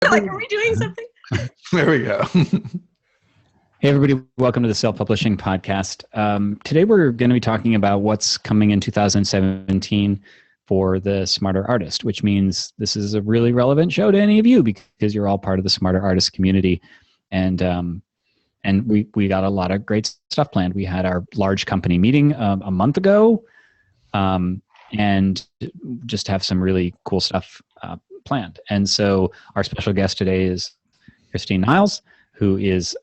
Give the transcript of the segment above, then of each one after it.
Like, are we doing something? There we go. Hey, everybody. Welcome to the Self-Publishing Podcast. Today, we're going to be talking about what's coming in 2017 for the Smarter Artist, which means this is a really relevant show to any of you because you're all part of the Smarter Artist community. And we got a lot of great stuff planned. We had our large company meeting a month ago, and just have some really cool stuff planned. And so our special guest today is Christine Niles, who is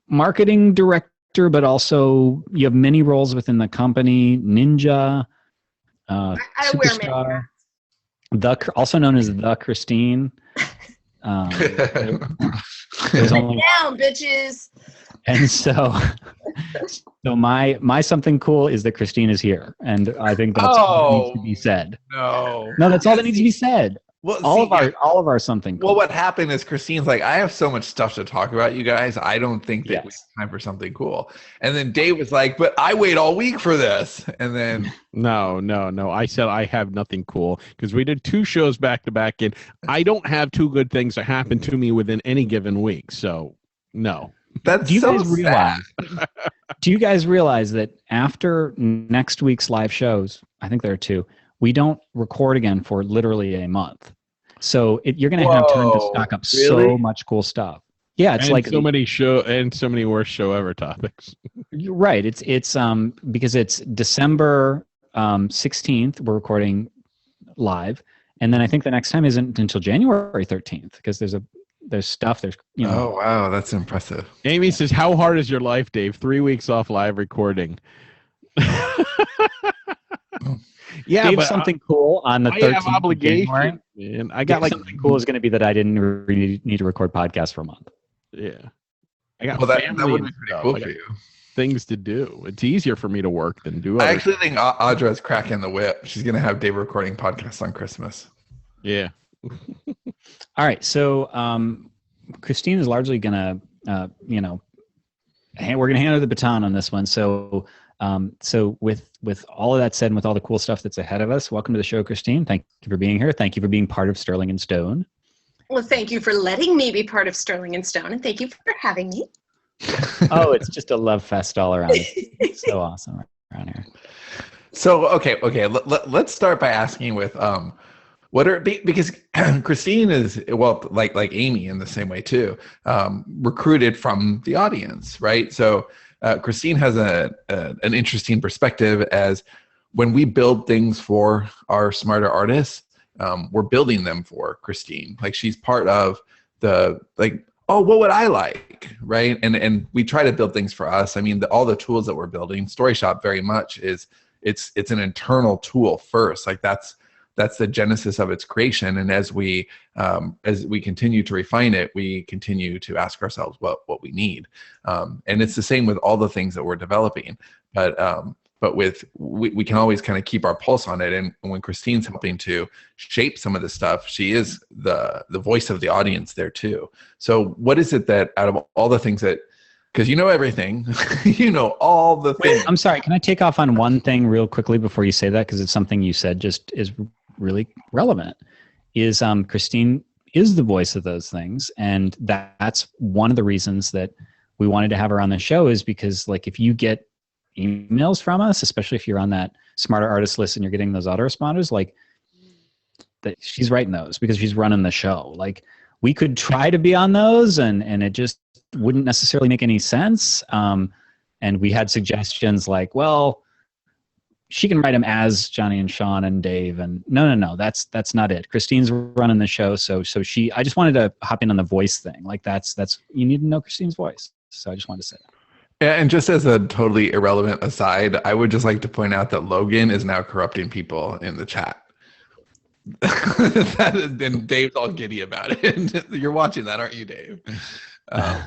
marketing director, but also you have many roles within the company. Ninja, I wear many hats. Also known as the Christine. Down, bitches. And so my something cool is that Christine is here, and I think that's all that needs to be said. No, that's all that needs to be said. Well, all of our something cool. Well, what happened is Christine's like, I have so much stuff to talk about, you guys. I don't think that we have time for something cool. And then Dave was like, but I wait all week for this. And then No. I said I have nothing cool because we did 2 shows back to back, and I don't have 2 good things that happen to me within any given week. So no. That's do you so guys realize? Do you guys realize that after next week's live shows, I think there are 2, we don't record again for literally a month. So you're going to have time to stock up so much cool stuff. Yeah, it's like so many worst show ever topics. You're right. It's because it's December 16th. We're recording live, and then I think the next time isn't until January 13th because there's stuff. Oh wow, that's impressive. Amy says, "How hard is your life, Dave? 3 weeks off live recording." Yeah, Dave, something cool on the 13th. I have obligation, man. I got something cool is going to be that I didn't really need to record podcasts for a month. Yeah, I got that would be pretty cool for you. Things to do. It's easier for me to work than do. I actually think Audra's cracking the whip. She's going to have Dave recording podcasts on Christmas. Yeah. All right, so Christine is largely going to, we're going to hand her the baton on this one. So with all of that said, and with all the cool stuff that's ahead of us, welcome to the show, Christine. Thank you for being here. Thank you for being part of Sterling and Stone. Well, thank you for letting me be part of Sterling and Stone, and thank you for having me. Oh, it's just a love fest all around. It's so awesome around here. So okay. Let's start by asking with because Christine is, well, like Amy in the same way too, recruited from the audience, right? So Christine has an interesting perspective as when we build things for our Smarter Artists, we're building them for Christine. Like she's part of the oh, what would I like, right? And we try to build things for us. I mean, all the tools that we're building, Story Shop very much is it's an internal tool first. Like that's the genesis of its creation. And as we continue to refine it, we continue to ask ourselves what we need. And it's the same with all the things that we're developing. But we can always kind of keep our pulse on it. And when Christine's helping to shape some of the stuff, she is the voice of the audience there too. So what is it that out of all the things that, because you know everything, you know all the things. I'm sorry, can I take off on one thing real quickly before you say that? Because it's something you said just is really relevant. Is Christine is the voice of those things. And that's one of the reasons that we wanted to have her on the show, is because like if you get emails from us, especially if you're on that Smarter Artist list and you're getting those autoresponders, like that she's writing those because she's running the show. Like we could try to be on those and it just wouldn't necessarily make any sense. And we had suggestions like, well, she can write them as Johnny and Sean and Dave, and no, that's not it. Christine's running the show, so I just wanted to hop in on the voice thing. Like that's you need to know Christine's voice. So I just wanted to say that. Yeah, and just as a totally irrelevant aside, I would just like to point out that Logan is now corrupting people in the chat. And Dave's all giddy about it. You're watching that, aren't you, Dave?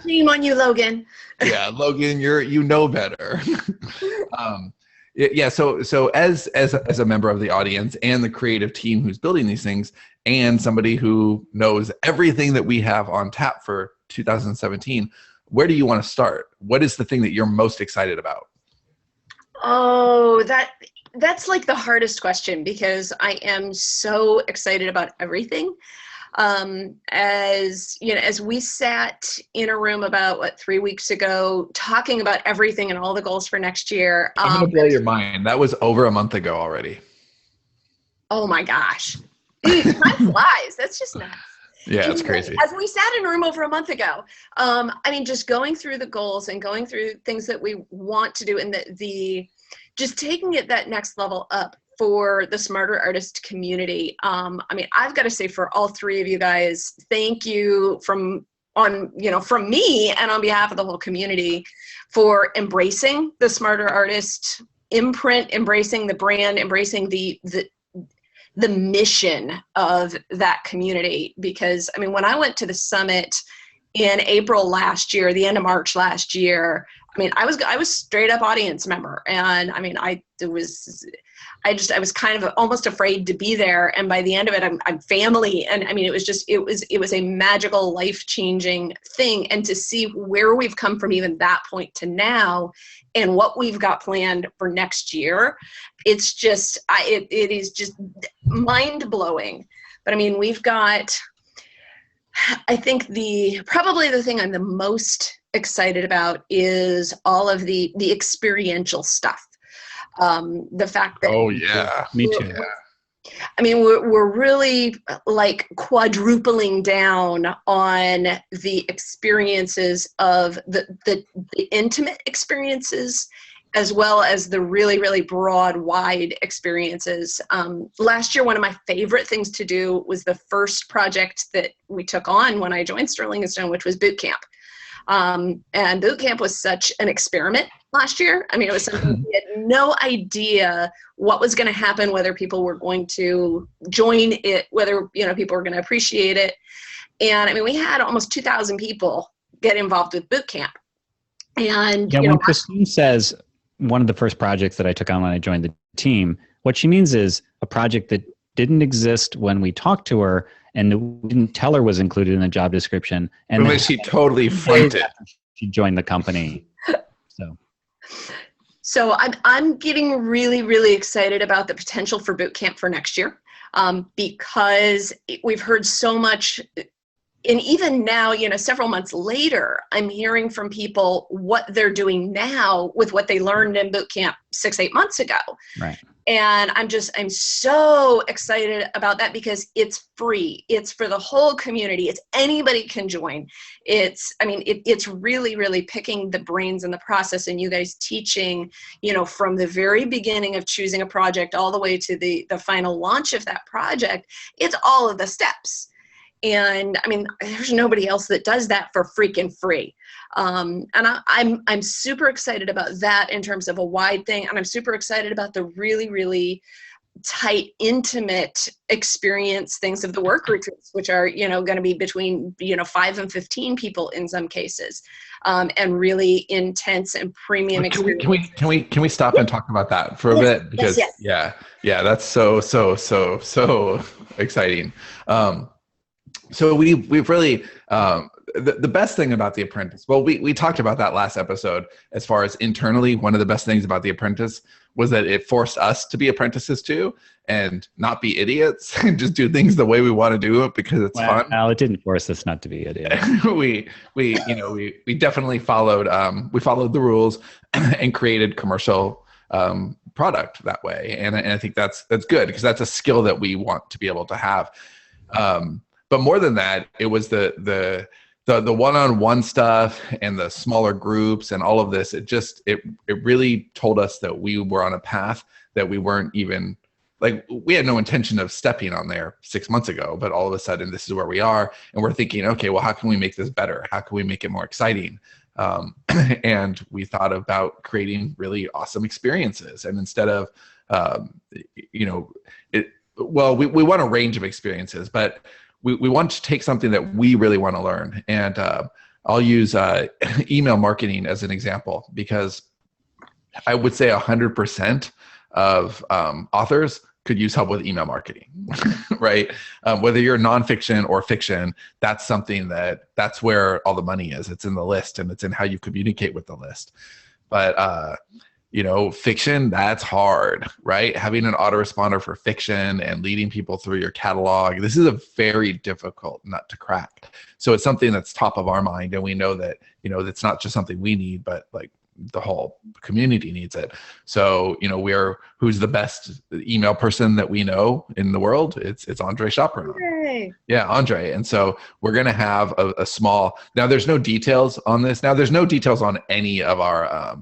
Shame on you, Logan. Yeah, Logan, you know better. Yeah, so as a member of the audience and the creative team who's building these things, and somebody who knows everything that we have on tap for 2017, where do you want to start? What is the thing that you're most excited about? Oh, that's like the hardest question because I am so excited about everything. As you know, as we sat in a room about 3 weeks ago, talking about everything and all the goals for next year. I'm going to blow your mind. That was over a month ago already. Oh my gosh. Dude, time flies. That's just nuts. Yeah, it's crazy. As we sat in a room over a month ago, I mean, just going through the goals and going through things that we want to do, and the just taking it that next level up for the Smarter Artist community. I mean, I've got to say, for all three of you guys, thank you from me and on behalf of the whole community for embracing the Smarter Artist imprint, embracing the brand, embracing the mission of that community. Because I mean, when I went to the summit in April last year, the end of March last year, I mean, I was straight up audience member, and I mean, I was kind of almost afraid to be there. And by the end of it, I'm family. And I mean, it was a magical, life-changing thing. And to see where we've come from even that point to now, and what we've got planned for next year, it's just, it is just mind blowing. But I mean, we've got, I think probably the thing I'm the most excited about is all of the experiential stuff. The fact that, oh yeah, me too. I mean, we're really like quadrupling down on the experiences of the intimate experiences, as well as the really, really broad, wide experiences. Last year, one of my favorite things to do was the first project that we took on when I joined Sterling and Stone, which was Bootcamp. And Bootcamp was such an experiment last year. I mean, it was something we had no idea what was going to happen, whether people were going to join it, whether, people were going to appreciate it. And I mean, we had almost 2,000 people get involved with Bootcamp. And when Christine says one of the first projects that I took on when I joined the team, what she means is a project that didn't exist when we talked to her and we didn't tell her was included in the job description. And then she totally fronted. She joined the company. So I'm getting really, really excited about the potential for Bootcamp for next year, because we've heard so much. And even now, several months later, I'm hearing from people what they're doing now with what they learned in Bootcamp 6-8 months ago. Right. And I'm so excited about that, because it's free. It's for the whole community. It's anybody can join. It's really, really picking the brains in the process, and you guys teaching, from the very beginning of choosing a project all the way to the final launch of that project. It's all of the steps. And I mean, there's nobody else that does that for freaking free. And I'm super excited about that in terms of a wide thing. And I'm super excited about the really, really tight, intimate experience things of the work retreats, which are, going to be between, 5 and 15 people in some cases, and really intense and premium experience. Can we stop and talk about that for a bit? Because yeah, that's so exciting. So we've really, the best thing about The Apprentice, well, we talked about that last episode. As far as internally, one of the best things about The Apprentice was that it forced us to be apprentices too, and not be idiots, and just do things the way we want to do it because it's fun. Well, it didn't force us not to be idiots. we definitely followed the rules and created commercial product that way, and I think that's good, because that's a skill that we want to be able to have. But more than that, it was the one-on-one stuff and the smaller groups and all of this. It really told us that we were on a path that we weren't even, like, we had no intention of stepping on there 6 months ago, but all of a sudden this is where we are, and we're thinking, okay, well, how can we make this better? How can we make it more exciting? And we thought about creating really awesome experiences, and instead of, we want a range of experiences, but we want to take something that we really want to learn. And I'll use email marketing as an example, because I would say 100% of authors could use help with email marketing, right? Whether you're nonfiction or fiction, that's something that's where all the money is. It's in the list, and it's in how you communicate with the list. But fiction, that's hard, right? Having an autoresponder for fiction and leading people through your catalog, this is a very difficult nut to crack. So it's something that's top of our mind, and we know that, it's not just something we need, but like the whole community needs it. So, who's the best email person that we know in the world? It's Andre Chaperon. Yay. Yeah, Andre. And so we're going to have a small, now there's no details on this. Now there's no details on any of our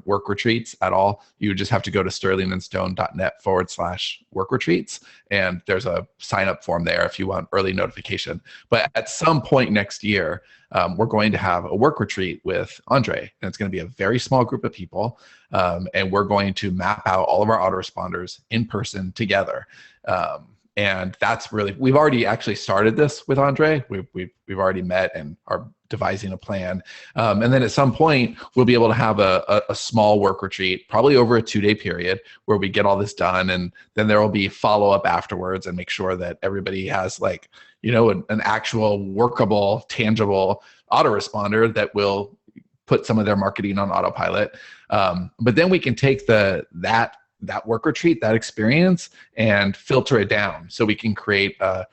work retreats at all. You just have to go to sterlingandstone.net/work retreats. And there's a sign up form there if you want early notification. But at some point next year, we're going to have a work retreat with Andre, and it's going to be a very small group of people. And we're going to map out all of our autoresponders in person together. And that's really, we've already actually started this with Andre. We've already met and are devising a plan. And then at some point, we'll be able to have a small work retreat, probably over a 2-day period, where we get all this done. And then there will be follow-up afterwards and make sure that everybody has an actual workable, tangible autoresponder that will put some of their marketing on autopilot. But then we can take that work retreat, that experience, and filter it down so we can create a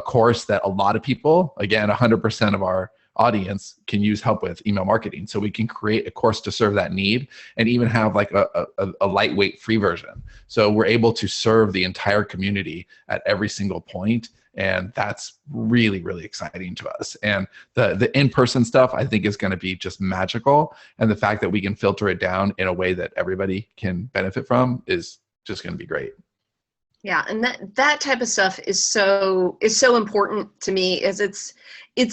course that a lot of people, again, 100% of our audience can use help with email marketing. So we can create a course to serve that need and even have like a lightweight free version. So we're able to serve the entire community at every single point. And that's really, really exciting to us. And the in-person stuff, I think, is going to be just magical. And the fact that we can filter it down in a way that everybody can benefit from is just going to be great. Yeah, and that type of stuff is so important to me, is it's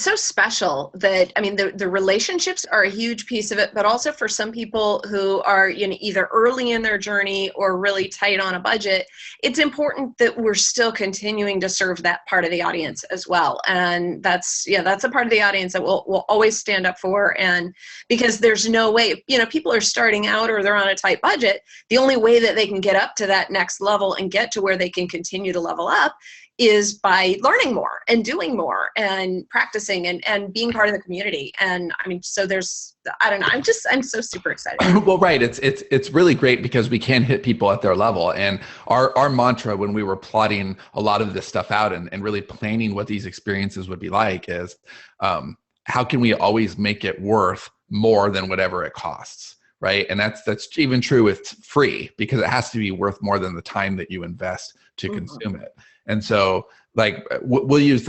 so special that, I mean, the relationships are a huge piece of it, but also for some people who are, either early in their journey or really tight on a budget, it's important that we're still continuing to serve that part of the audience as well. And that's a part of the audience that we'll always stand up for. And because there's no way, people are starting out or they're on a tight budget, the only way that they can get up to that next level and get to where they can continue to level up is by learning more and doing more and practicing and being part of the community. And I mean, so there's, I don't know, I'm so super excited. Well, right. It's really great because we can hit people at their level. And our mantra when we were plotting a lot of this stuff out and really planning what these experiences would be like is, how can we always make it worth more than whatever it costs? Right. And that's even true with free, because it has to be worth more than the time that you invest to consume it. And so we'll use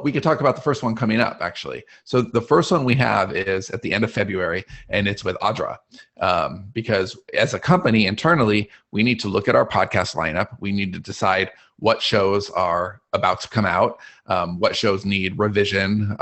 we could talk about the first one coming up, actually. So the first one we have is at the end of February, and it's with Audra. Because as a company internally, we need to look at our podcast lineup. We need to decide what shows are about to come out, what shows need revision,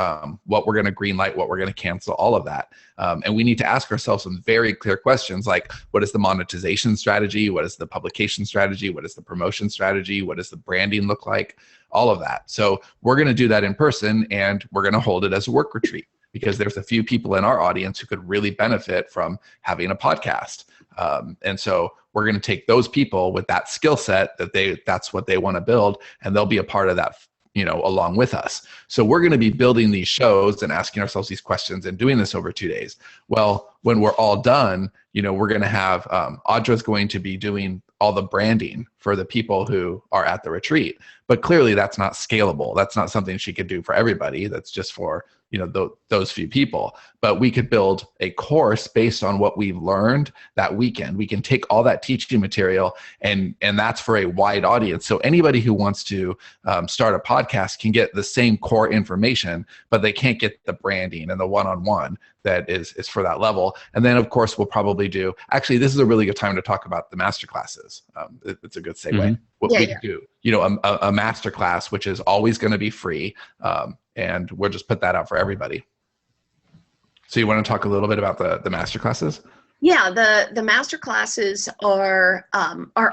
what we're going to greenlight, what we're going to cancel, all of that. And we need to ask ourselves some very clear questions like, what is the monetization strategy? What is the publication strategy? What is the promotion strategy? What does the branding look like? All of that. So we're going to do that in person, and we're going to hold it as a work retreat, because there's a few people in our audience who could really benefit from having a podcast. And so we're going to take those people with that skill set that's what they want to build, and they'll be a part of that, along with us. So we're going to be building these shows and asking ourselves these questions and doing this over 2 days. Well, when we're all done, we're going to have, Audra's going to be doing all the branding for the people who are at the retreat. But clearly that's not scalable. That's not something she could do for everybody. That's just for, those few people. But we could build a course based on what we've learned that weekend. We can take all that teaching material, and that's for a wide audience. So anybody who wants to start a podcast can get the same core information, but they can't get the branding and the one-on-one that is for that level. And then, of course, we'll probably do, actually, this is a really good time to talk about the masterclasses. It's a good segue. What we can do, a masterclass, which is always going to be free. And we'll just put that out for everybody. So you want to talk a little bit about the masterclasses? Yeah, the masterclasses are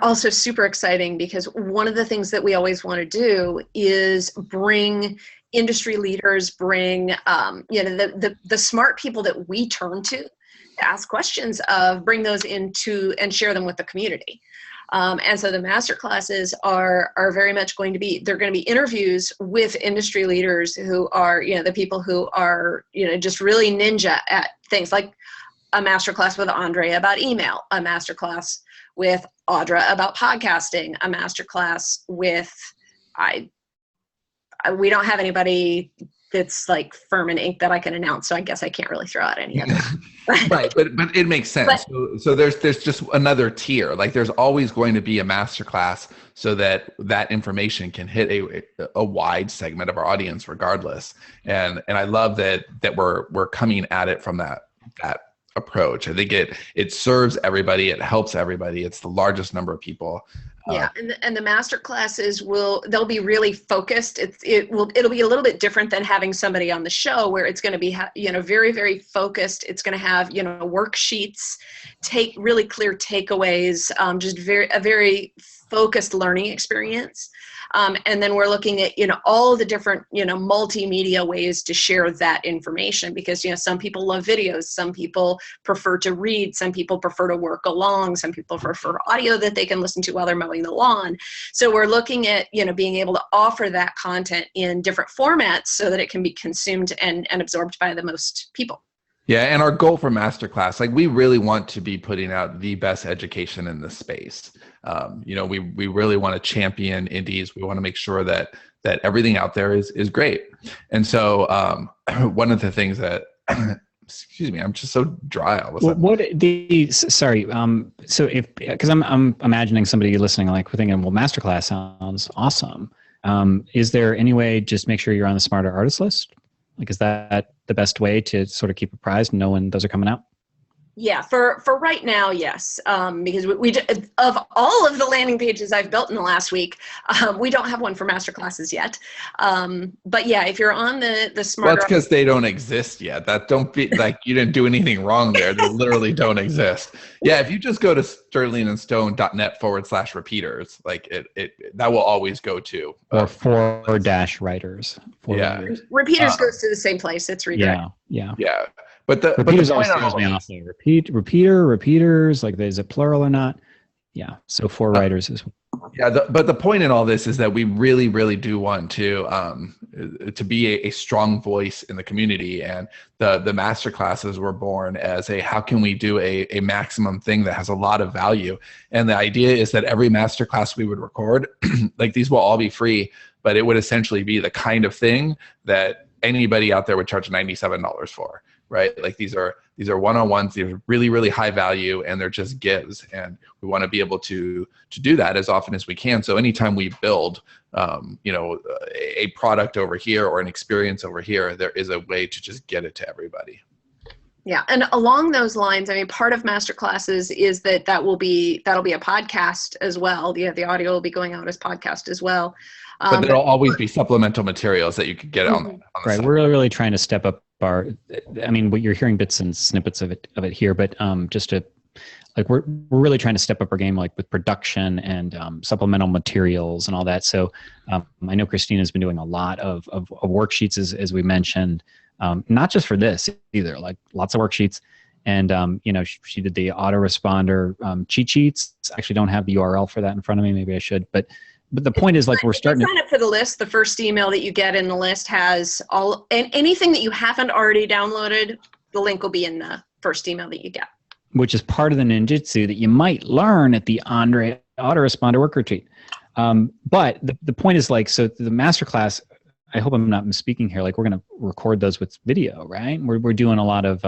also super exciting, because one of the things that we always want to do is bring industry leaders, bring the smart people that we turn to ask questions of, bring those into and share them with the community. And so the master classes are very much going to be, they're going to be interviews with industry leaders who are, the people who are, just really ninja at things. Like a masterclass with Andre about email, a masterclass with Audra about podcasting, a masterclass with, we don't have anybody that's like firm and ink that I can announce, so I guess I can't really throw out any other. Right, but it makes sense. So there's just another tier. Like there's always going to be a masterclass so that information can hit a wide segment of our audience regardless. And I love that we're coming at it from that approach. I think it serves everybody, it helps everybody. It's the largest number of people. Yeah, and the master classes they'll be really focused. It'll be a little bit different than having somebody on the show where it's going to be very, very focused. It's going to have worksheets, really clear takeaways, just a very focused learning experience. And then we're looking at all the different multimedia ways to share that information, because some people love videos, some people prefer to read, some people prefer to work along, some people prefer audio that they can listen to while they're mowing the lawn. So we're looking at being able to offer that content in different formats so that it can be consumed and absorbed by the most people. Yeah, and our goal for Masterclass, like we really want to be putting out the best education in the space. We really want to champion indies. We want to make sure that everything out there is great. And so one of the things that, excuse me, I'm just so dry all of a sudden. So because I'm imagining somebody listening, like we're thinking, well, Masterclass sounds awesome. Is there any way just make sure you're on the Smarter Artist list? Like, is that the best way to sort of keep apprised and know when those are coming out? Yeah, for right now, yes. Because we of all of the landing pages I've built in the last week, we don't have one for masterclasses yet. But yeah, if you're on the Smarter, well, it's because they don't exist yet. That don't be like you didn't do anything wrong there. They literally don't exist. Yeah, if you just go to sterlingandstone.net/repeaters, like it that will always go to or /writers. Writers. Repeaters goes to the same place. It's redirected. Yeah. But the repeaters always throws me off there. Repeaters, like is it plural or not? Yeah. So for writers is. Yeah, but the point in all this is that we really, really do want to be a strong voice in the community, and the master classes were born as how can we do a maximum thing that has a lot of value. And the idea is that every master class we would record, like these will all be free, but it would essentially be the kind of thing that anybody out there would charge $97 for. Right? Like these are one-on-ones, these are really, really high value, and they're just gives. And we want to be able to do that as often as we can. So anytime we build, a product over here or an experience over here, there is a way to just get it to everybody. Yeah, and along those lines, I mean, part of masterclasses is that'll be a podcast as well. The audio will be going out as podcast as well. But there'll always be supplemental materials that you could get on the right. site. We're really trying to step up what you're hearing bits and snippets of it here, but just to we're really trying to step up our game, like with production and supplemental materials and all that. So I know Christine has been doing a lot of worksheets as we mentioned, not just for this either, like lots of worksheets. And she did the autoresponder cheat sheets. I actually don't have the URL for that in front of me. Maybe I should, but the point is, like, we're starting to sign up for the list. The first email that you get in the list has anything that you haven't already downloaded. The link will be in the first email that you get, which is part of the ninjutsu that you might learn at the Andre Autoresponder Work Retreat. But the point is, like, so the masterclass, I hope I'm not misspeaking here. Like, we're going to record those with video, right? We're doing a lot of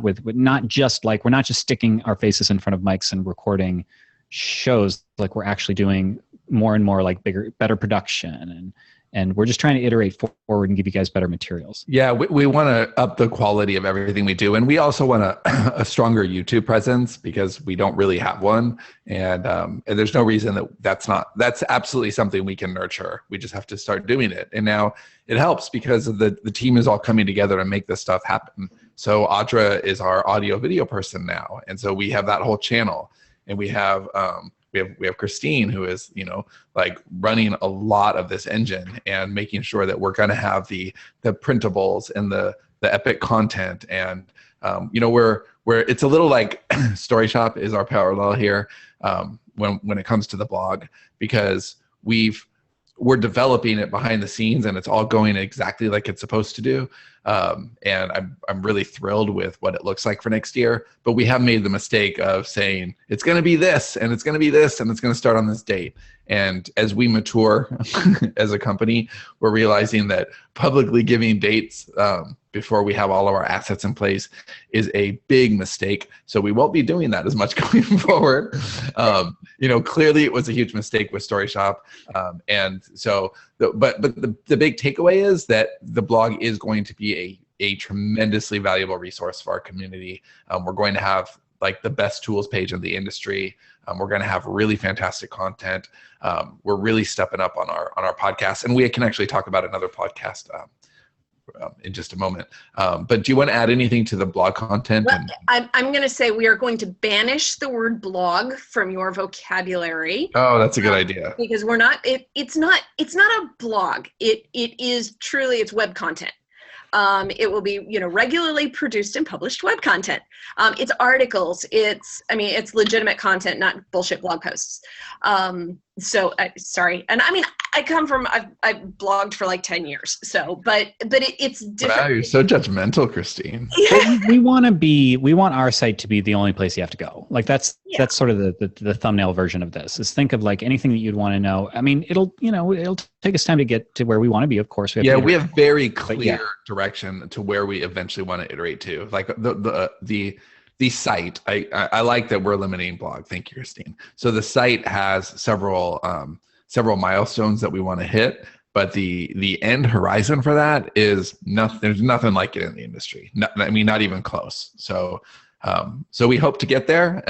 with not just like, we're not just sticking our faces in front of mics and recording shows. Like, we're actually doing more and more like better production, and we're just trying to iterate forward and give you guys better materials. Yeah, we want to up the quality of everything we do, and we also want a stronger YouTube presence because we don't really have one, and there's no reason that's absolutely something we can nurture. We just have to start doing it, and now it helps because the team is all coming together to make this stuff happen. So Audra is our audio video person now, and so we have that whole channel. And we have Christine, who is like running a lot of this engine and making sure that we're going to have the printables and the epic content. And we're it's a little like Story Shop is our parallel here when it comes to the blog, because we've we're developing it behind the scenes, and it's all going exactly like it's supposed to do. And I'm really thrilled with what it looks like for next year. But we have made the mistake of saying it's going to be this, and it's going to be this, and it's going to start on this date. And as we mature as a company, we're realizing that publicly giving dates before we have all of our assets in place is a big mistake. So we won't be doing that as much going forward. Clearly it was a huge mistake with Story Shop. And so, but the big takeaway is that the blog is going to be a tremendously valuable resource for our community. We're going to have like the best tools page in the industry. We're going to have really fantastic content. We're really stepping up on our podcast, and we can actually talk about another podcast in just a moment. But do you want to add anything to the blog content? Well, I'm going to say we are going to banish the word blog from your vocabulary. Oh, that's a good idea. Because we're not. It's not a blog. It is truly, it's web content. It will be, regularly produced and published web content. It's articles. It's legitimate content, not bullshit blog posts. Sorry. And I've blogged for like 10 years. So, but it's different. Wow, you're so judgmental, Christine. Yeah. We want our site to be the only place you have to go. Like that's sort of the thumbnail version of this, is think of like anything that you'd want to know. I mean, it'll take us time to get to where we want to be. Of course. We have very clear direction to where we eventually want to iterate to. Like the site, I like that we're eliminating blog. Thank you, Christine. So the site has several milestones that we want to hit, but the end horizon for that is nothing. There's nothing like it in the industry. Not even close. So we hope to get there,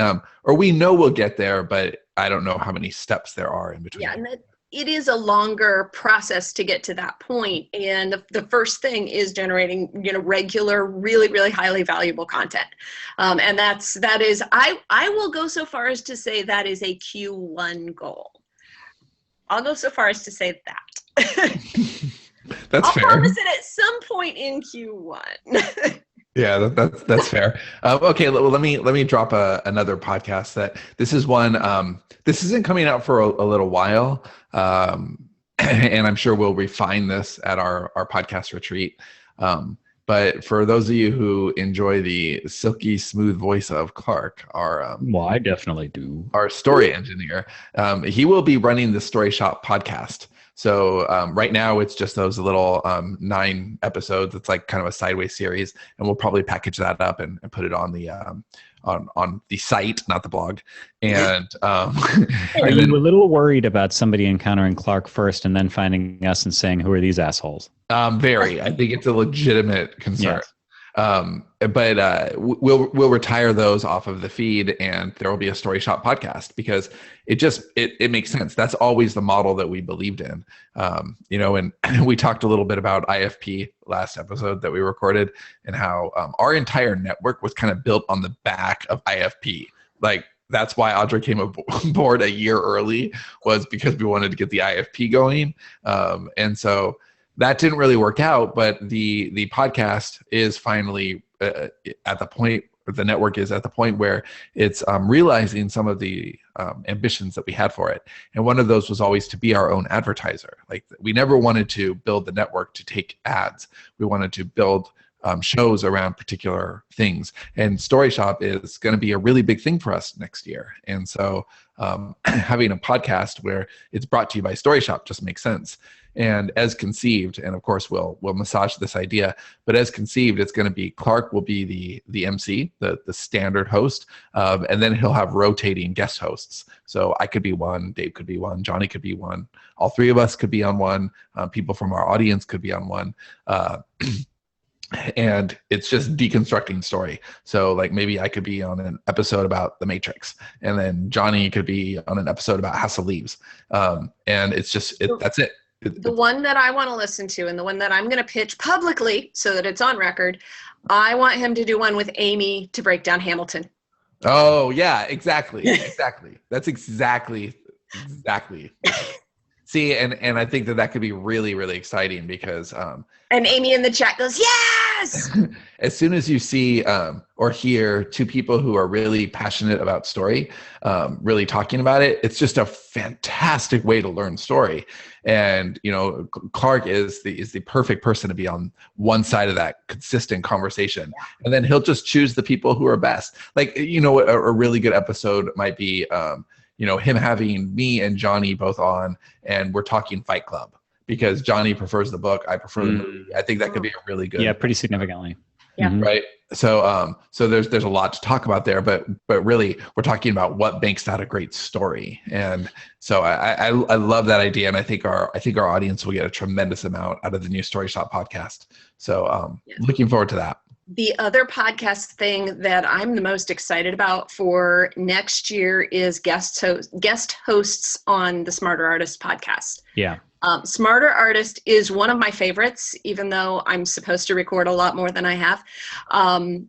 or we know we'll get there, but I don't know how many steps there are in between. Yeah, and it is a longer process to get to that point. And the first thing is generating, regular, really, really highly valuable content. And that is, I will go so far as to say that is a Q1 goal. I'll go so far as to say that. That's fair. I'll promise it at some point in Q1. Yeah, that's fair. Okay, well, let me drop another podcast. This is one. This isn't coming out for a little while, and I'm sure we'll refine this at our podcast retreat. But for those of you who enjoy the silky smooth voice of Clark, I definitely do. Our story engineer, he will be running the Story Shop podcast. So right now it's just those little 9 episodes. It's like kind of a sideways series, and we'll probably package that up and put it on the on the site, not the blog. And are you a little worried about somebody encountering Clark first and then finding us and saying, "Who are these assholes?" Very. I think it's a legitimate concern. Yes. But we'll retire those off of the feed, and there will be a Story Shop podcast, because it makes sense. That's always the model that we believed in. And we talked a little bit about IFP last episode that we recorded, and how our entire network was kind of built on the back of IFP. Like, that's why Audra came aboard a year early, was because we wanted to get the IFP going. And so that didn't really work out, but the podcast is finally at the point, or the network is at the point where it's realizing some of the ambitions that we had for it. And one of those was always to be our own advertiser. Like, we never wanted to build the network to take ads. We wanted to build shows around particular things. And Story Shop is going to be a really big thing for us next year. And so having a podcast where it's brought to you by Story Shop just makes sense. And as conceived, and of course we'll massage this idea, but as conceived, it's going to be Clark will be the MC, the standard host, and then he'll have rotating guest hosts. So I could be one, Dave could be one, Johnny could be one, all 3 of us could be on one, people from our audience could be on one. And it's just deconstructing story. So like, maybe I could be on an episode about The Matrix, and then Johnny could be on an episode about House of Leaves. And it's just, that's it. The one that I want to listen to, and the one that I'm going to pitch publicly so that it's on record, I want him to do one with Amy to break down Hamilton. Oh yeah, exactly. That's exactly. See, and I think that could be really, really exciting, because and Amy in the chat goes, yeah. Yes. As soon as you see or hear two people who are really passionate about story, really talking about it, it's just a fantastic way to learn story. And Clark is the perfect person to be on one side of that consistent conversation. And then he'll just choose the people who are best. Like, a really good episode might be him having me and Johnny both on, and we're talking Fight Club. Because Johnny prefers the book, I prefer the movie. I think that could be a really good. Yeah, pretty significantly. Yeah. Right. So there's a lot to talk about there, but really we're talking about what makes that a great story. And so I love that idea, and I think our audience will get a tremendous amount out of the new Story Shop podcast. So looking forward to that. The other podcast thing that I'm the most excited about for next year is guest hosts on the Smarter Artist podcast. Yeah. Smarter Artist is one of my favorites, even though I'm supposed to record a lot more than I have.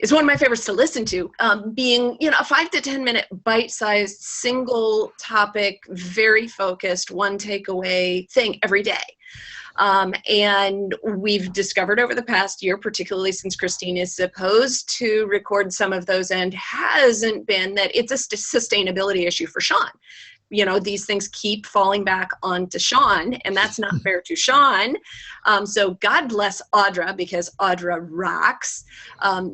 It's one of my favorites to listen to, being, a 5 to 10 minute bite-sized, single topic, very focused, one takeaway thing every day. And we've discovered over the past year, particularly since Christine is supposed to record some of those and hasn't been, that it's a sustainability issue for Sean. These things keep falling back onto Sean, and that's not fair to Sean. So God bless Audra, because Audra rocks.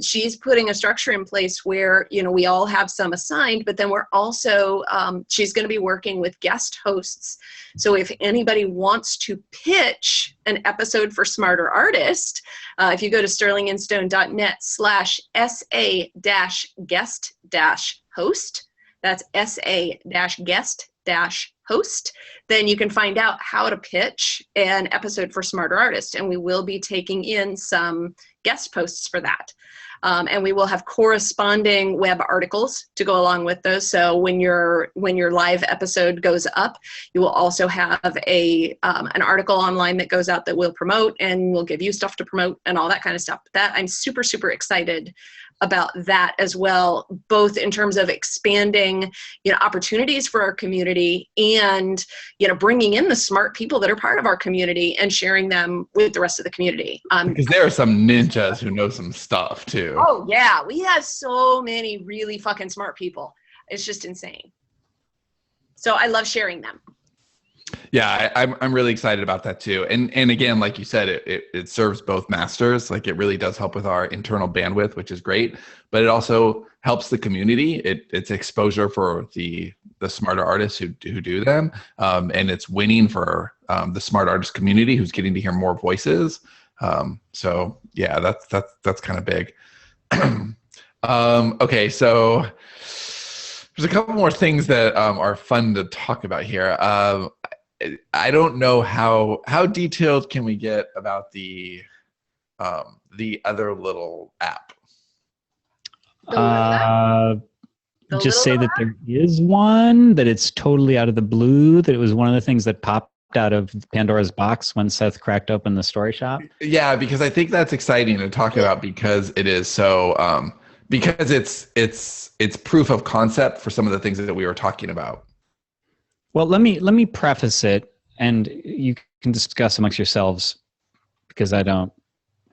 She's putting a structure in place where, we all have some assigned, but then we're also, she's going to be working with guest hosts. So if anybody wants to pitch an episode for Smarter Artist, if you go to sterlinginstone.net/SA-guest-host, that's SA-guest-host, then you can find out how to pitch an episode for Smarter Artist. And we will be taking in some guest posts for that. And we will have corresponding web articles to go along with those. So when your live episode goes up, you will also have an article online that goes out that we'll promote, and we'll give you stuff to promote and all that kind of stuff. That I'm super, super excited about that as well, both in terms of expanding, opportunities for our community, and, bringing in the smart people that are part of our community and sharing them with the rest of the community. Because there are some ninjas who know some stuff too. Oh yeah, we have so many really fucking smart people. It's just insane. So I love sharing them. Yeah, I'm really excited about that too. And again, like you said, it serves both masters. Like, it really does help with our internal bandwidth, which is great. But it also helps the community. It's exposure for the smarter artists who do them, and it's winning for the smart artist community, who's getting to hear more voices. So yeah, that's kind of big. Okay, so there's a couple more things that are fun to talk about here. I don't know how detailed can we get about the other little app. Just say that there is one, that it's totally out of the blue, that it was one of the things that popped out of Pandora's box when Seth cracked open the Story Shop. Yeah, because I think that's exciting to talk about, because it is so because it's proof of concept for some of the things that we were talking about. Well, let me preface it, and you can discuss amongst yourselves, because I don't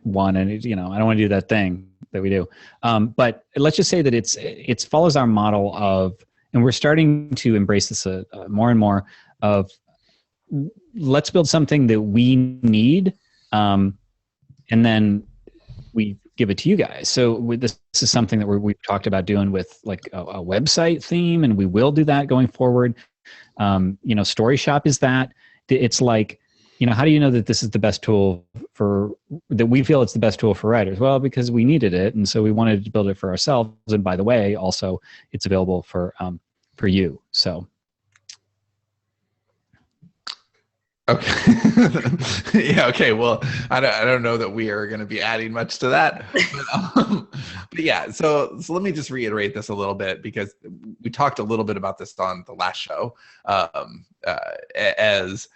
want to, I don't want to do that thing that we do. But let's just say that it follows our model of, and we're starting to embrace this more and more of, let's build something that we need, and then we give it to you guys. So this is something that we've talked about doing with like a website theme, and we will do that going forward. Story Shop is that. It's like, how do you know that this is the best tool that we feel it's the best tool for writers? Well, because we needed it, and so we wanted to build it for ourselves. And by the way, also it's available for you. So. Okay. Yeah. Okay. Well, I don't know that we are going to be adding much to that, but yeah. So let me just reiterate this a little bit, because we talked a little bit about this on the last show, as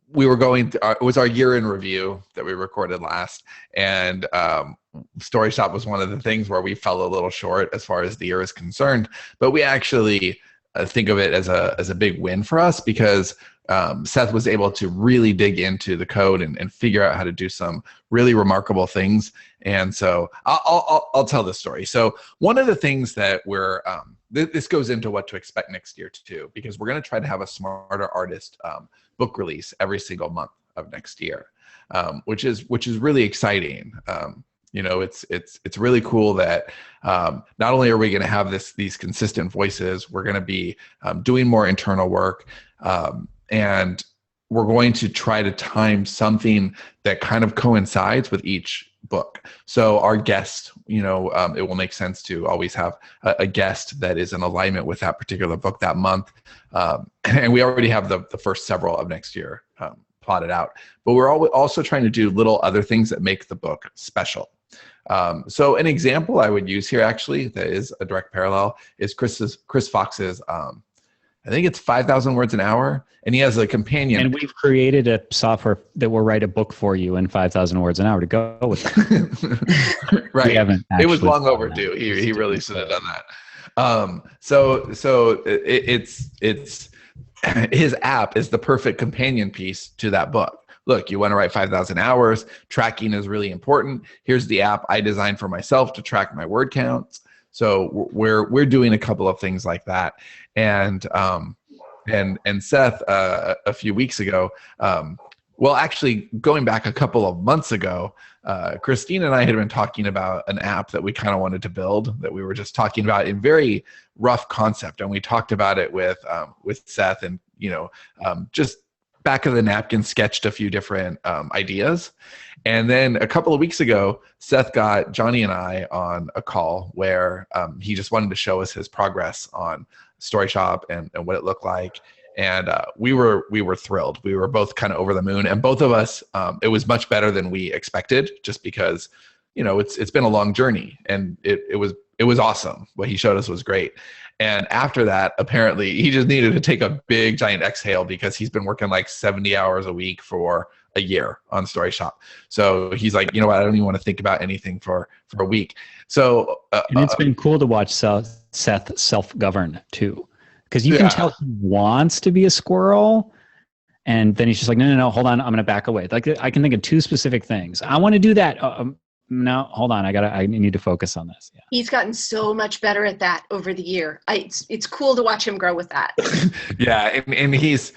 we were going through, it was our year in review that we recorded last, and Story Shop was one of the things where we fell a little short as far as the year is concerned, but we actually think of it as a big win for us, because Seth was able to really dig into the code and figure out how to do some really remarkable things. And so I'll tell this story. So one of the things that we're this goes into what to expect next year too, because we're going to try to have a Smarter Artist book release every single month of next year, which is really exciting. It's really cool that not only are we going to have these consistent voices, we're going to be doing more internal work, and we're going to try to time something that kind of coincides with each book. So our guest, it will make sense to always have a guest that is in alignment with that particular book that month. And we already have the first several of next year plotted out. But we're also trying to do little other things that make the book special. So an example I would use here, actually, that is a direct parallel, is Chris Fox's, I think it's 5,000 words an hour, and he has a companion. And we've created a software that will write a book for you in 5,000 words an hour to go with it. Right. It was long overdue. He really should have done that. So it's his app is the perfect companion piece to that book. Look, you want to write 5,000 hours. Tracking is really important. Here's the app I designed for myself to track my word counts. So we're doing a couple of things like that. And Seth, a few weeks ago, actually going back a couple of months ago, Christine and I had been talking about an app that we kind of wanted to build, that we were just talking about in very rough concept. And we talked about it with Seth, and, just back of the napkin sketched a few different ideas. And then a couple of weeks ago, Seth got Johnny and I on a call where he just wanted to show us his progress on Story Shop and what it looked like. And we were thrilled. We were both kind of over the moon. And both of us, it was much better than we expected, just because, it's been a long journey, and it was awesome. What he showed us was great. And after that, apparently, he just needed to take a big, giant exhale, because he's been working like 70 hours a week for a year on Story Shop. So he's like, I don't even want to think about anything for a week. So and it's been cool to watch Seth self-govern too, because you can tell he wants to be a squirrel, and then he's just like, no, hold on, I'm going to back away. Like, I can think of two specific things. I want to do that. No, hold on. I need to focus on this. Yeah. He's gotten so much better at that over the year. It's cool to watch him grow with that. Yeah. And he is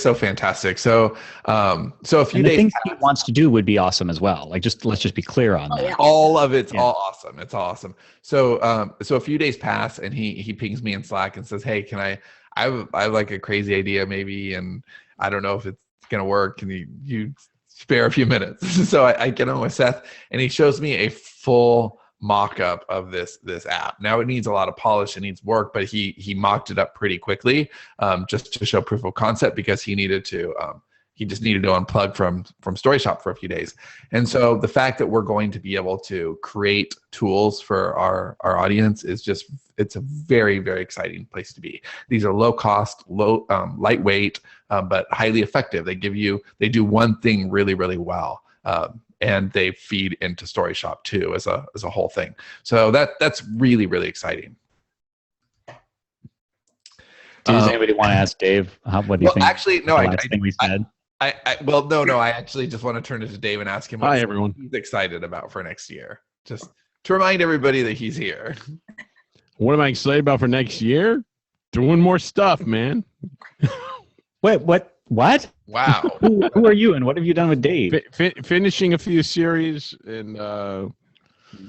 so fantastic. So a few days, things he wants to do would be awesome as well. Like, let's just be clear on that. Yeah. All of it's all awesome. It's all awesome. So a few days pass, and he pings me in Slack and says, hey, can I have like a crazy idea maybe, and I don't know if it's going to work. Can you spare a few minutes? So I get on with Seth, and he shows me a full mock-up of this app. Now, it needs a lot of polish, it needs work, but he mocked it up pretty quickly, just to show proof of concept, because he just needed to unplug from Story Shop for a few days. And so the fact that we're going to be able to create tools for our audience it's a very, very exciting place to be. These are low cost, lightweight, but highly effective. They do one thing really, really well. And they feed into Story Shop too as a whole thing. So that's really, really exciting. Does anybody want to ask Dave what do you think? Actually, no. I actually just want to turn it to Dave and ask him what he's excited about for next year, just to remind everybody that he's here. What am I excited about for next year? Doing more stuff, man. Wait, what? Wow. Who are you, and what have you done with Dave? Finishing a few series and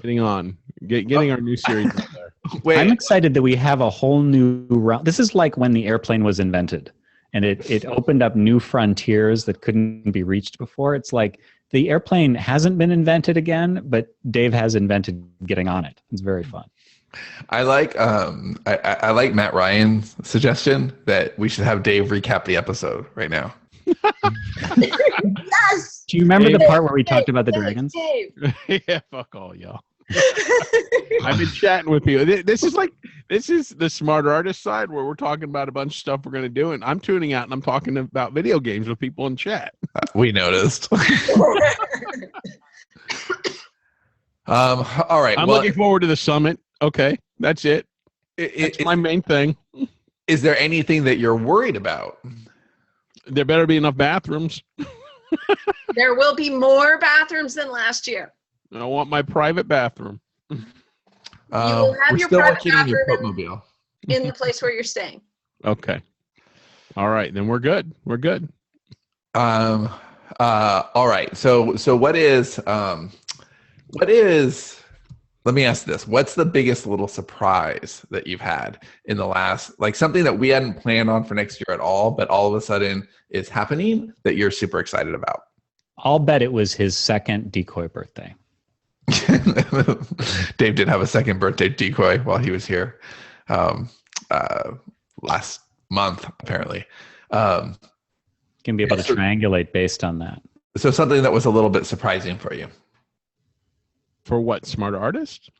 getting our new series out there. Wait. I'm excited that we have a whole new route. This is like when the airplane was invented, and it opened up new frontiers that couldn't be reached before. It's like the airplane hasn't been invented again, but Dave has invented getting on it. It's very fun. I like I like Matt Ryan's suggestion that we should have Dave recap the episode right now. Yes. Do you remember the part where we talked about the dragons? Dave. Yeah, fuck all y'all. I've been chatting with you. This is the Smarter Artist side, where we're talking about a bunch of stuff we're going to do, and I'm tuning out and I'm talking about video games with people in chat. We noticed. All right. I'm looking forward to the summit. Okay, that's it. It's my main thing. Is there anything that you're worried about? There better be enough bathrooms. There will be more bathrooms than last year. I want my private bathroom. You will have we're your still private working on your bathroom Putmobile. in the place where you're staying. Okay. All right, then we're good. We're good. All right. So what is let me ask this. What's the biggest little surprise that you've had in the last, like something that we hadn't planned on for next year at all, but all of a sudden is happening that you're super excited about? I'll bet it was his second decoy birthday. Dave did have a second birthday decoy while he was here last month, apparently. Can be able to triangulate based on that. So something that was a little bit surprising for you. For what? Smart artist?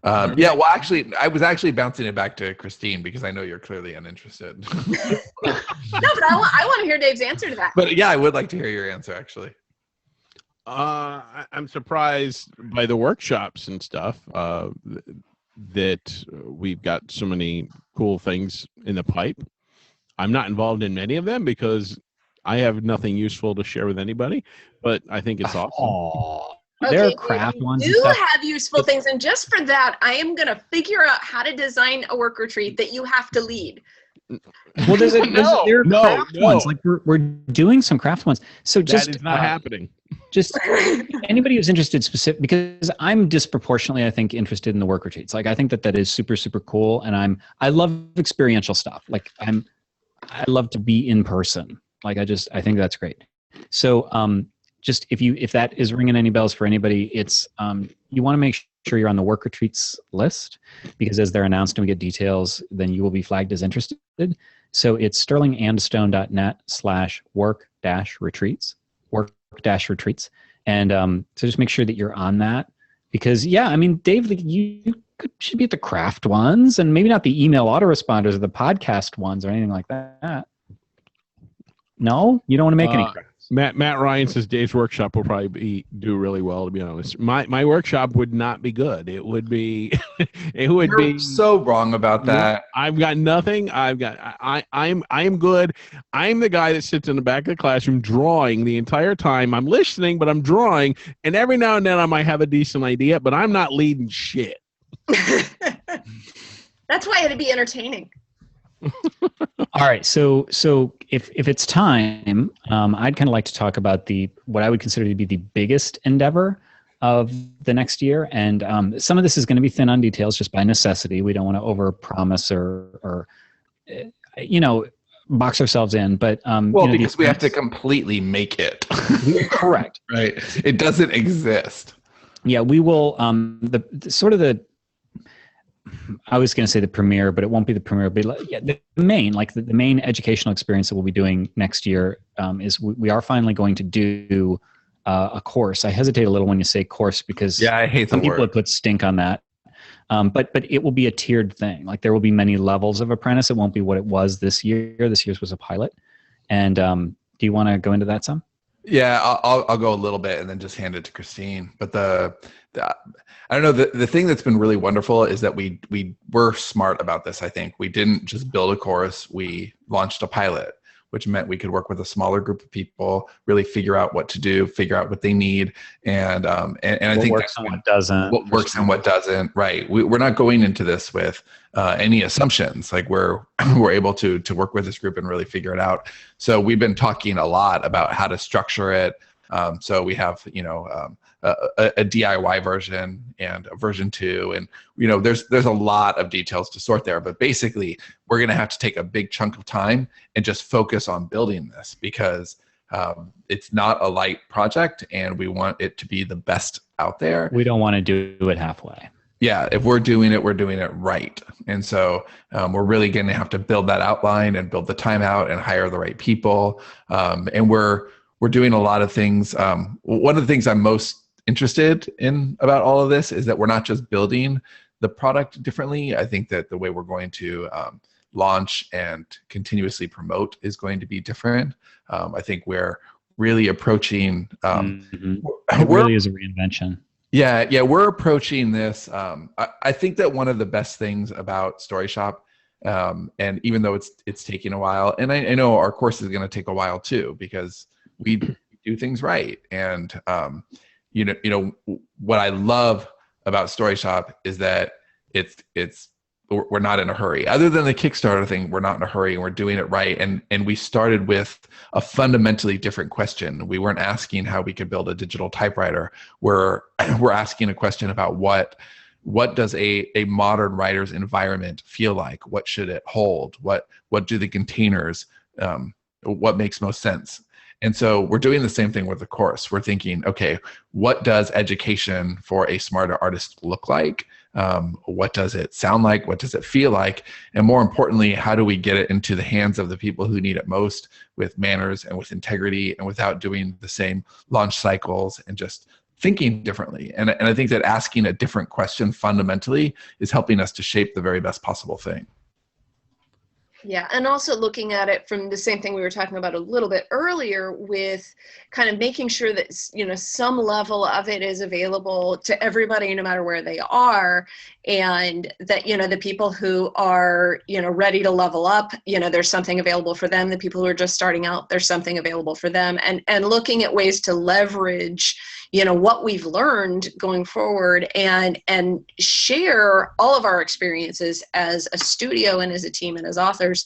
Yeah, well, actually, I was actually bouncing it back to Christine because I know you're clearly uninterested. No, but I want to hear Dave's answer to that. But yeah, I would like to hear your answer, actually. I'm surprised by the workshops and stuff that we've got so many cool things in the pipe. I'm not involved in many of them because I have nothing useful to share with anybody, but I think it's awesome. Oh, Okay, there are craft ones. You have useful things, and just for that, I am going to figure out how to design a work retreat that you have to lead. Well, there are craft ones. Like we're doing some craft ones. So just that is not happening. Just anybody who's interested specific, because I'm disproportionately, I think, interested in the work retreats. Like I think that is super, super cool, and I love experiential stuff. Like I love to be in person. Like I think that's great. So just if that is ringing any bells for anybody, it's you want to make sure you're on the work retreats list, because as they're announced and we get details, then you will be flagged as interested. So it's sterlingandstone.net/work-retreats, work-retreats. And so just make sure that you're on that, because yeah, I mean, Dave, you should be at the craft ones, and maybe not the email autoresponders or the podcast ones or anything like that. No, you don't want to make any crafts. Matt Ryan says Dave's workshop will probably do really well. To be honest, my workshop would not be good. It would be, You're so wrong about that. I've got nothing. I am good. I'm the guy that sits in the back of the classroom drawing the entire time. I'm listening, but I'm drawing, and every now and then I might have a decent idea, but I'm not leading shit. That's why it'd be entertaining. All right, so if it's time, I'd kind of like to talk about what I would consider to be the biggest endeavor of the next year, and some of this is going to be thin on details just by necessity. We don't want to overpromise or box ourselves in, but because we have to completely make it. Correct, right? It doesn't exist. Yeah, we will. I was going to say the premiere, but it won't be the premiere. But the main, the main educational experience that we'll be doing next year is we are finally going to do a course. I hesitate a little when you say course because I hate some the people word. have put stink on that. But it will be a tiered thing. Like there will be many levels of Apprentice. It won't be what it was this year. This year's was a pilot. And do you want to go into that some? Yeah, I'll go a little bit and then just hand it to Christine. But I don't know, the thing that's been really wonderful is that we were smart about this. I think we didn't just build a course. We launched a pilot, which meant we could work with a smaller group of people, really figure out what to do, figure out what they need, and I think works and what doesn't. What works and what doesn't. Right. We're not going into this with any assumptions. Like we're able to work with this group and really figure it out. So we've been talking a lot about how to structure it. So we have a DIY version and a version 2, and there's a lot of details to sort there, but basically we're going to have to take a big chunk of time and just focus on building this because it's not a light project and we want it to be the best out there. We don't want to do it halfway. Yeah, if we're doing it right. And so we're really going to have to build that outline and build the time out and hire the right people. And we're doing a lot of things. One of the things I'm most interested in about all of this is that we're not just building the product differently. I think that the way we're going to launch and continuously promote is going to be different. I think we're really approaching. It really is a reinvention. Yeah, we're approaching this. I think that one of the best things about Story Shop And even though it's taking a while, and I know our course is going to take a while too, because we do things right. And what I love about Story Shop is that we're not in a hurry. Other than the Kickstarter thing, we're not in a hurry, and we're doing it right. And we started with a fundamentally different question. We weren't asking how we could build a digital typewriter. We're asking a question about what does a modern writer's environment feel like? What should it hold? What do the containers, what makes most sense? And so we're doing the same thing with the course. We're thinking, okay, what does education for a smarter artist look like? What does it sound like? What does it feel like? And more importantly, how do we get it into the hands of the people who need it most, with manners and with integrity, and without doing the same launch cycles, and just thinking differently? And I think that asking a different question fundamentally is helping us to shape the very best possible thing. Yeah, and also looking at it from the same thing we were talking about a little bit earlier, with kind of making sure that, some level of it is available to everybody, no matter where they are, and that, the people who are, ready to level up, there's something available for them. The people who are just starting out, there's something available for them, and looking at ways to leverage what we've learned going forward, and share all of our experiences as a studio and as a team and as authors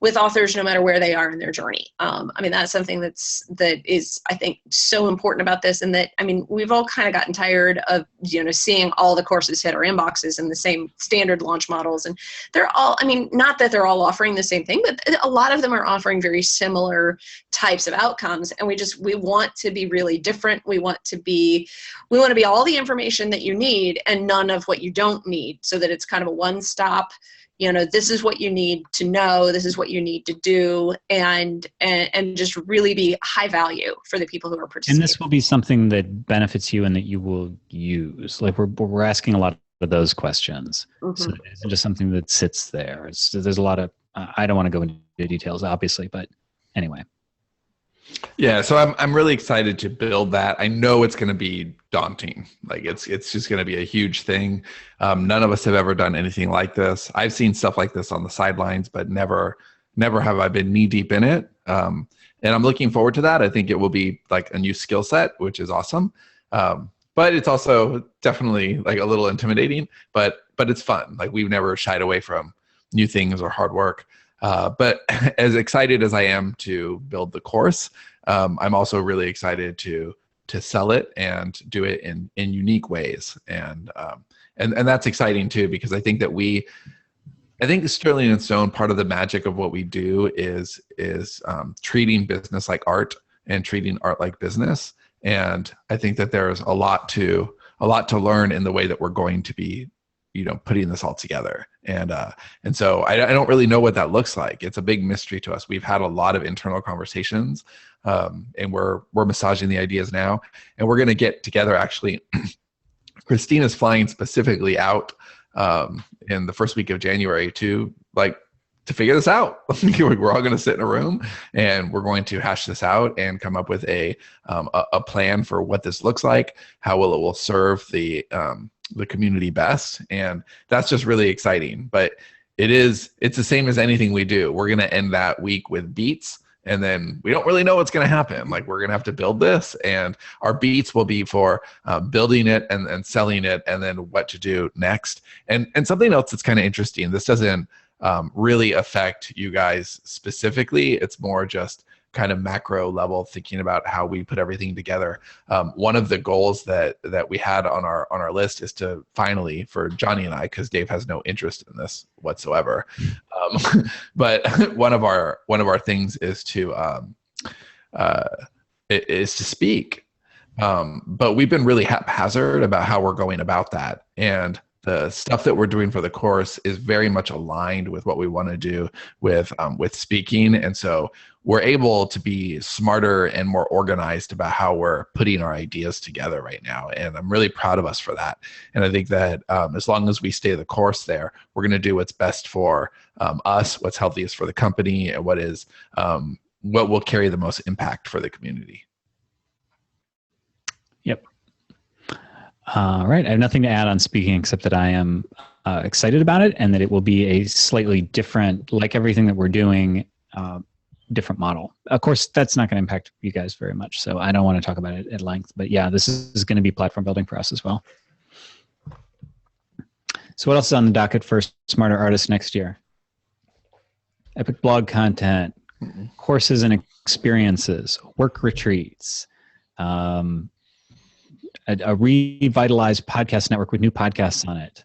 with authors, no matter where they are in their journey. That's something that is, I think, so important about this. And that, we've all kind of gotten tired of, seeing all the courses hit our inboxes and the same standard launch models. And they're all, not that they're all offering the same thing, but a lot of them are offering very similar types of outcomes. And we want to be really different. We want to be all the information that you need and none of what you don't need, so that it's kind of a one-stop, this is what you need to know, this is what you need to do, and just really be high value for the people who are participating. And this will be something that benefits you and that you will use. Like we're asking a lot of those questions. Mm-hmm. So it's just something that sits there. There's a lot of, I don't want to go into details, obviously, but anyway. Yeah, so I'm really excited to build that. I know it's going to be daunting. Like it's just going to be a huge thing. None of us have ever done anything like this. I've seen stuff like this on the sidelines, but never have I been knee deep in it. And I'm looking forward to that. I think it will be like a new skill set, which is awesome. But it's also definitely like a little intimidating, but it's fun. Like we've never shied away from new things or hard work. But as excited as I am to build the course, I'm also really excited to sell it and do it in unique ways. And that's exciting too, because I think Sterling and Stone, part of the magic of what we do is treating business like art and treating art like business. And I think that there's a lot to learn in the way that we're going to be, putting this all together. And so I don't really know what that looks like. It's a big mystery to us. We've had a lot of internal conversations, and we're massaging the ideas now, and we're going to get together. Actually, Christina's flying specifically out in the first week of January to figure this out. We're all going to sit in a room and we're going to hash this out and come up with a plan for what this looks like, how it will serve the community best. And that's just really exciting. But it's the same as anything we do. We're going to end that week with beats, and then we don't really know what's going to happen. Like we're going to have to build this, and our beats will be for building it and selling it, and then what to do next. And something else that's kind of interesting, this doesn't really affect you guys specifically. It's more just kind of macro level, thinking about how we put everything together. One of the goals that we had on our list is to finally, for Johnny and I, because Dave has no interest in this whatsoever, but one of our things is to speak. But we've been really haphazard about how we're going about that, and the stuff that we're doing for the course is very much aligned with what we want to do with speaking. And so we're able to be smarter and more organized about how we're putting our ideas together right now. And I'm really proud of us for that. And I think that as long as we stay the course there, we're going to do what's best for us, what's healthiest for the company, and what will carry the most impact for the community. Yep. All right. I have nothing to add on speaking except that I am excited about it and that it will be a slightly different, like everything that we're doing, different model. Of course, that's not going to impact you guys very much, so I don't want to talk about it at length. But yeah, this is going to be platform building for us as well. So what else is on the docket for Smarter Artists next year? Epic blog content, courses and experiences, work retreats, a revitalized podcast network with new podcasts on it.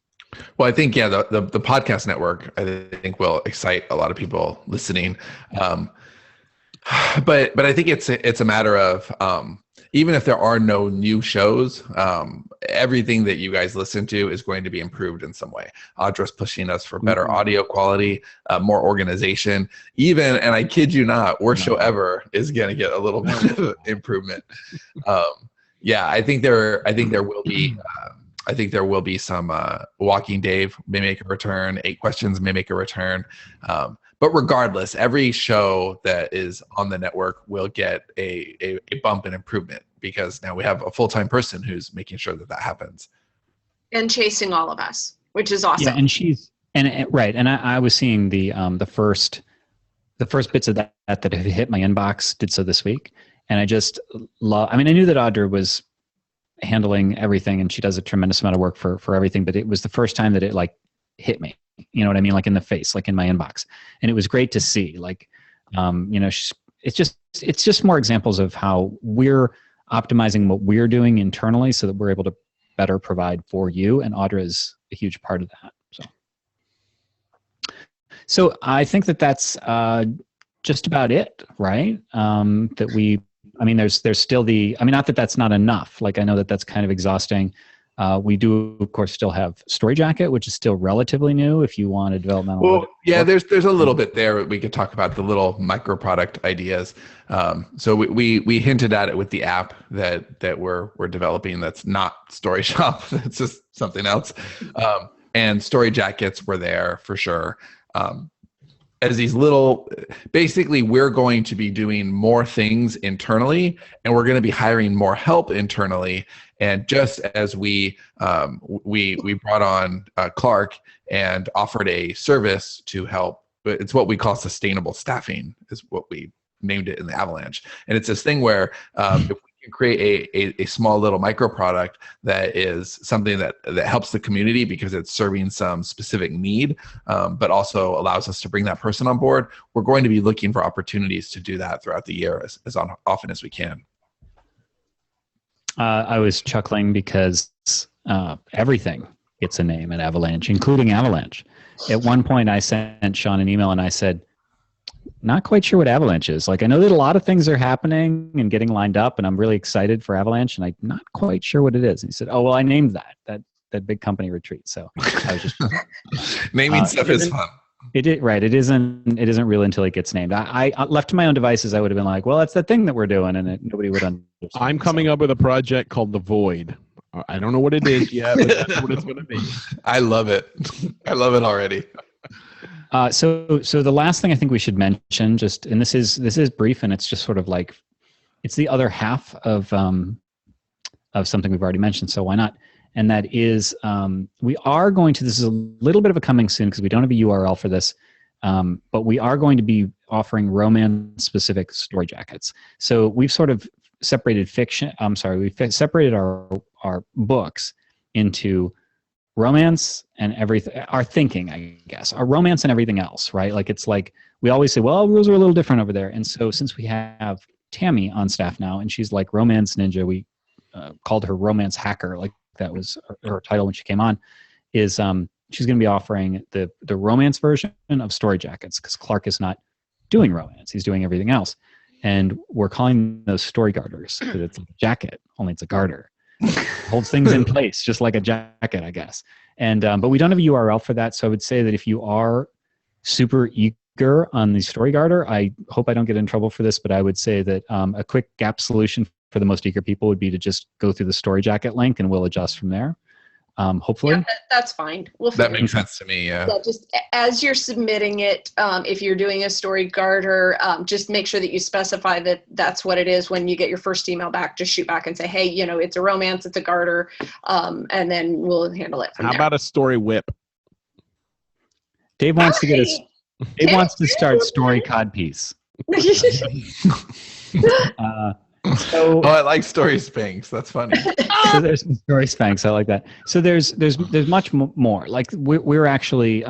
Well, I think, yeah, the podcast network, I think, will excite a lot of people listening. But I think it's a matter of, even if there are no new shows, everything that you guys listen to is going to be improved in some way. Audra's pushing us for better audio quality, more organization, even, and I kid you not, Worst Show Ever is going to get a little bit of improvement. Yeah, I think there will be. I think there will be some. Walking Dave may make a return. 8 Questions may make a return. But regardless, every show that is on the network will get a bump in improvement because now we have a full-time person who's making sure that happens. And chasing all of us, which is awesome. Yeah, and she's right. And I was seeing the first bits of that have hit my inbox. Did so this week. And I just love, I mean, I knew that Audra was handling everything and she does a tremendous amount of work for everything, but it was the first time that it like hit me, you know what I mean? Like in the face, like in my inbox. And it was great to see, like, you know, it's just more examples of how we're optimizing what we're doing internally so that we're able to better provide for you. And Audra is a huge part of that. So I think that's just about it, right? That we, I mean, there's still not that that's not enough. Like, I know that that's kind of exhausting. We do, of course, still have Story Jacket, which is still relatively new if you want a developmental. Well, yeah, there's a little bit there. We could talk about the little micro product ideas. So we hinted at it with the app that we're developing. That's not Story Shop. That's just something else. And Story Jackets were there for sure. As these little, basically, we're going to be doing more things internally, and we're going to be hiring more help internally. And just as we brought on Clark and offered a service to help, but it's what we call sustainable staffing, is what we named it in the Avalanche. And it's this thing where if we can create a small little micro product that is something that helps the community because it's serving some specific need, but also allows us to bring that person on board, we're going to be looking for opportunities to do that throughout the year as often as we can. I was chuckling because everything gets a name at Avalanche, including Avalanche. At one point, I sent Sean an email and I said, not quite sure what Avalanche is. Like, I know that a lot of things are happening and getting lined up, and I'm really excited for Avalanche, and I'm not quite sure what it is. And he said, oh, well, I named that big company retreat. So I was just naming stuff is fun. It isn't real until it gets named. I left to my own devices, I would have been like, well, that's the thing that we're doing, and nobody would understand. I'm coming up with a project called The Void. I don't know what it is yet, but that's what it's going to be. I love it. I love it already. So the last thing I think we should mention, and this is brief, and it's just sort of like, it's the other half of something we've already mentioned. So why not? And that is, we are going to, this is a little bit of a coming soon because we don't have a URL for this, but we are going to be offering romance-specific story jackets. So we've sort of separated we've separated our books into romance and everything, our thinking, I guess, our romance and everything else, right? Like, it's like, we always say, well, rules are a little different over there. And so since we have Tammy on staff now, and she's like romance ninja, we called her romance hacker, like that was her title when she came on, is she's going to be offering the romance version of story jackets, because Clark is not doing romance, he's doing everything else. And we're calling those story garters, because it's like a jacket, only it's a garter. Holds things in place, just like a jacket, I guess. And but we don't have a URL for that, so I would say that if you are super eager on the story garter, I hope I don't get in trouble for this, but I would say that a quick gap solution for the most eager people would be to just go through the story jacket link, and we'll adjust from there. hopefully. Yeah, that's fine. We'll That figure makes sense to me. Yeah. Yeah, just as you're submitting it, if you're doing a story garter, just make sure that you specify that that's what it is. When you get your first email back, just shoot back and say, hey, it's a romance, it's a garter, and then we'll handle it from How there. about a story whip? Dave wants to get us. Dave wants to start story codpiece. So, I like story spanks. That's funny. so there's story spanks. I like that. So there's much more. Like we're actually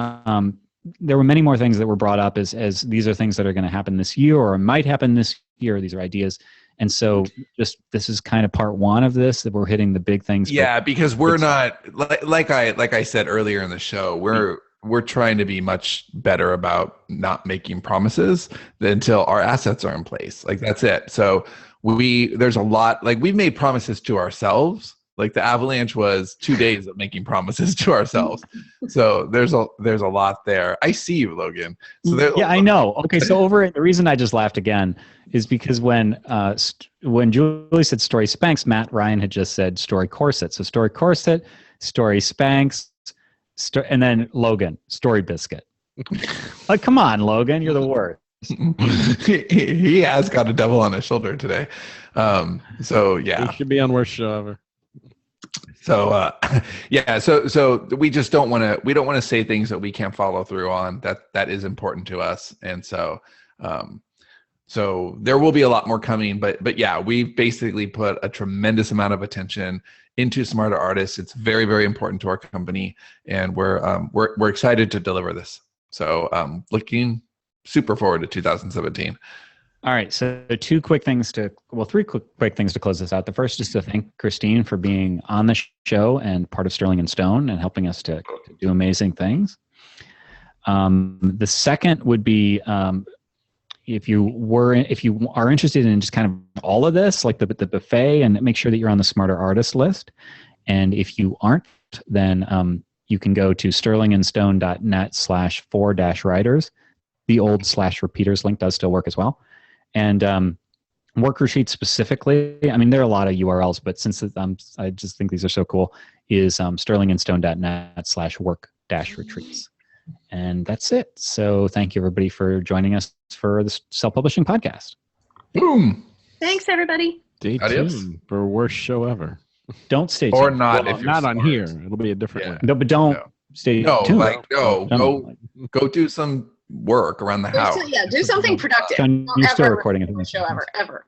there were many more things that were brought up as these are things that are going to happen this year or might happen this year. These are ideas. And so this is kind of part one of this, that we're hitting the big things. Yeah, because we're not like I said earlier in the show, we're trying to be much better about not making promises until our assets are in place. Like that's it. So there's a lot, like we've made promises to ourselves. Like the avalanche was 2 days of making promises to ourselves. So there's a lot there. I see you, Logan. So yeah, I know. Okay, so the reason I just laughed again is because when Julie said story spanks, Matt Ryan had just said story corset. So story corset, story spanks, and then Logan, story biscuit. Like, come on, Logan, you're the worst. He has got a devil on his shoulder today. So yeah, He should be on worst show ever. So yeah, so we just don't want to say things that we can't follow through on. That is important to us, and so there will be a lot more coming. But yeah, we've basically put a tremendous amount of attention into Smarter Artists. It's very, very important to our company, and we're excited to deliver this. So looking super forward to 2017. All right, so three quick things to close this out. The first is to thank Christine for being on the show and part of Sterling and Stone and helping us to do amazing things. The second would be if you are interested in just kind of all of this, like the buffet, and make sure that you're on the Smarter Artist list. And if you aren't, then you can go to sterlingandstone.net/4-writers. The old /repeaters link does still work as well. And worker sheets specifically, I mean, there are a lot of URLs, but since I just think these are so cool, is sterlingandstone.net/work-retreats. And that's it. So thank you, everybody, for joining us for the Self-Publishing Podcast. Boom. Thanks, everybody. Stay Adios. tuned for worst show ever. Don't stay Or tuned. not Well, if you're not on smart. here. It'll be a different Yeah. one. No, but don't stay tuned. Go do some work around the house. Do something productive. John, Don't you're still ever recording it. show ever.